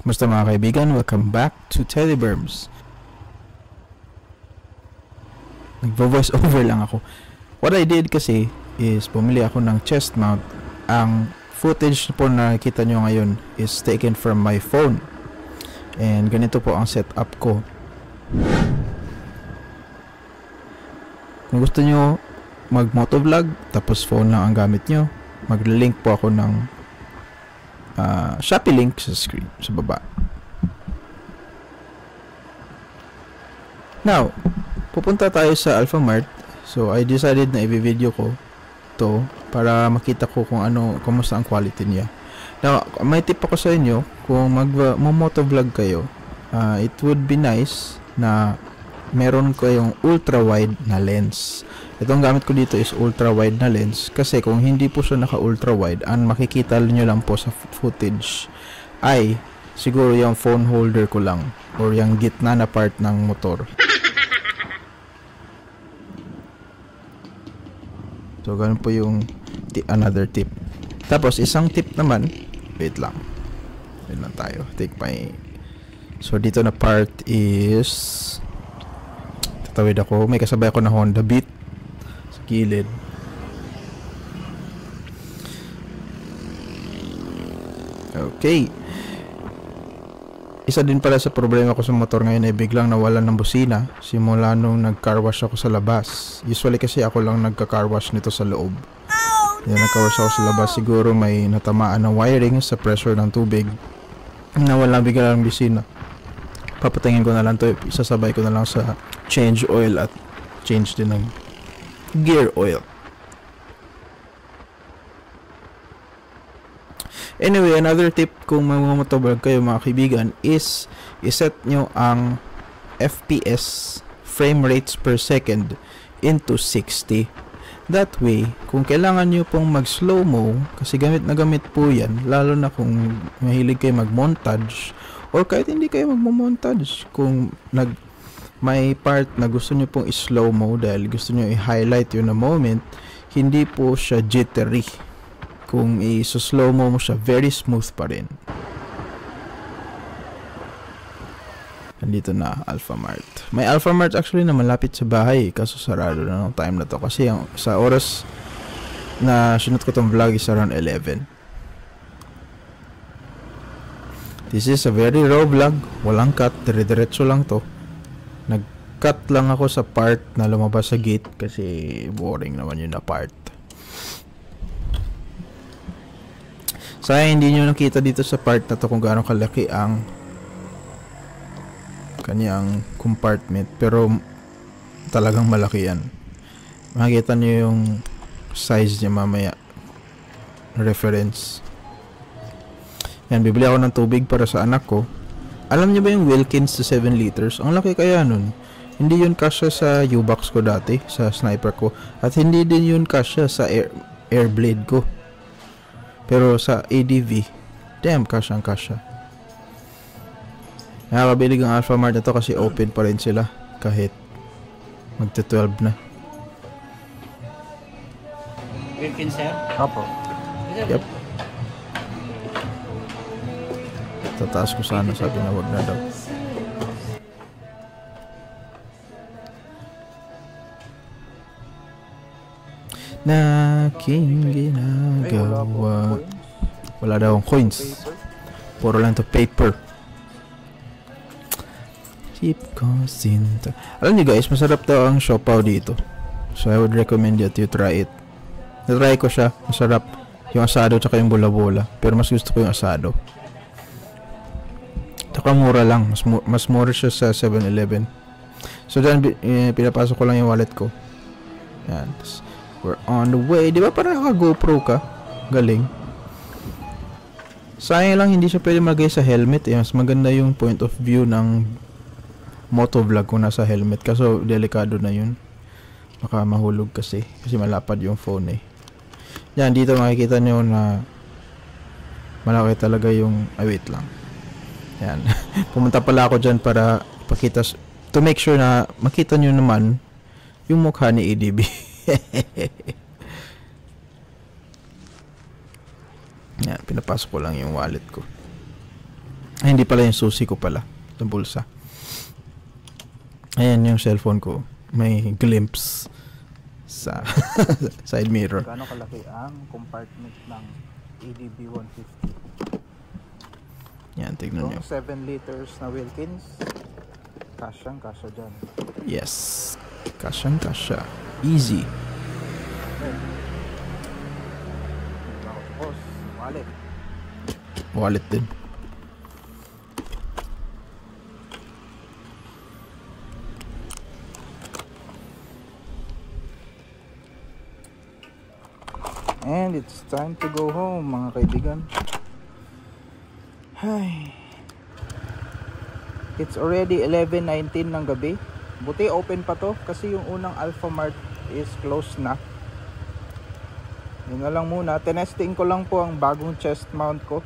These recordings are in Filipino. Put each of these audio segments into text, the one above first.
Kumusta mga kaibigan? Welcome back to Teleberms. Nagvo-voice over lang ako. What I did kasi is bumili ako ng chest mount. Ang footage po na nakikita nyo ngayon is taken from my phone. And ganito po ang setup ko. Kung gusto nyo mag-motovlog tapos phone lang ang gamit nyo, mag-link po ako ng Shopee link sa screen, sa baba. Now, pupunta tayo sa Alphamart. So, I decided na i-video ko to para makita ko kung ano, kumusta ang quality niya. Now, may tip ako sa inyo, kung mag-motovlog kayo, it would be nice na meron kayong ultra-wide na lens. Itong gamit ko dito is ultra-wide na lens kasi kung hindi po siya naka-ultra-wide, ang makikita nyo lang po sa footage ay siguro yung phone holder ko lang or yung gitna na part ng motor. So, ganun po yung another tip. Tapos, isang tip naman, wait lang tayo. Take my... So, dito na part is... Tatawid ako. May kasabay ako na Honda Beat sa gilid. Okay. Isa din pala sa problema ko sa motor ngayon ay biglang nawalan ng busina simula nung nag-car wash ako sa labas. Usually kasi ako lang nagka-car wash nito sa loob. Yan, nag-car wash ako sa labas. Siguro may natamaan ng wiring sa pressure ng tubig. Nawala bigla ng busina. Papatangin ko na lang to, isasabay ko na lang sa change oil at change din ng gear oil. Anyway, another tip kung mag-motovlog kayo mga kaibigan is iset nyo ang FPS, frame rates per second, into 60. That way, kung kailangan nyo pong mag-slow-mo, kasi gamit na gamit po yan, lalo na kung mahilig kayo mag-montage, or kahit hindi kayo magmo-montage, kung may part na gusto nyo pong i-slow-mo dahil gusto nyo i-highlight yun na moment, hindi po siya jittery. Kung i-slow-mo mo siya, very smooth pa rin. Nandito na, Alphamart. May Alphamart actually na malapit sa bahay, kaso sarado na ng time na to. Kasi sa oras na sinut ko tong vlog is around 11. This is a very raw vlog. Walang cut. Dire-diretso lang to. Nag-cut lang ako sa part na lumabas sa gate kasi boring naman yun na part. Sayang hindi nyo nakita dito sa part na to kung gaano kalaki ang kanyang compartment. Pero talagang malaki yan. Makikita nyo yung size niya mamaya. Reference. Yan, bibili ako ng tubig para sa anak ko. Alam niyo ba yung Wilkins sa 7 liters? Ang laki kaya nun. Hindi yun kasya sa U-Box ko dati, sa sniper ko. At hindi din yun kasya sa Airblade ko. Pero sa ADV, damn, kasyang kasya. Nakakabilig ang Alphamart na to kasi open pa rin sila kahit magta-12 na. Wilkins, sir? Opo. Yep. Tataas ko sana, sabi na wag na daw. Na aking ginagawa. Wala daw ang coins. Puro lang to paper. Keep constant. Alam niyo guys, masarap daw ang siopaw dito. So I would recommend that you try it. Na-try ko siya, masarap. Yung asado tsaka yung bola-bola. Pero mas gusto ko yung asado. Taka mura lang. Mas mura siya sa 7-Eleven. So dyan, pinapasok ko lang yung wallet ko. Yan. We're on the way. Di ba parang naka-GoPro ka? Galing. Sayang lang hindi siya pwede magay sa helmet. Mas maganda yung point of view ng motovlog kung nasa helmet. Kaso delikado na yun. Baka mahulog kasi. Kasi malapad yung phone eh. Yan, dito makikita nyo na malaki talaga yung... Ay, wait lang. Yan. Pumunta pala ako dyan para pakita, to make sure na makita nyo naman yung mukha ni ADB. Yan, pinapasok ko lang yung wallet ko. Ay, hindi pala yung susi ko pala sa bulsa. Ayan yung cellphone ko. May glimpse sa side mirror. Gaano kalaki ang compartment ng ADB 150? Yan, tignan nyo. Yung 7 liters na Wilkins, kasyang kasya dyan. Yes. Kasyang kasya. Easy. Tapos, wallet. Wallet din. And it's time to go home, mga kaibigan. Ay. It's already 11:19 ng gabi. Buti open pa to kasi yung unang Alphamart is closed na. Yun na lang muna. Tinesting ko lang po ang bagong chest mount ko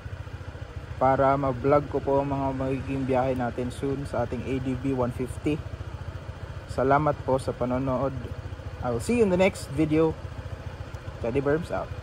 para ma-vlog ko po ang mga magiging biyahe natin soon sa ating ADB 150. Salamat po sa panonood. I will see you in the next video. Teddy Burms out.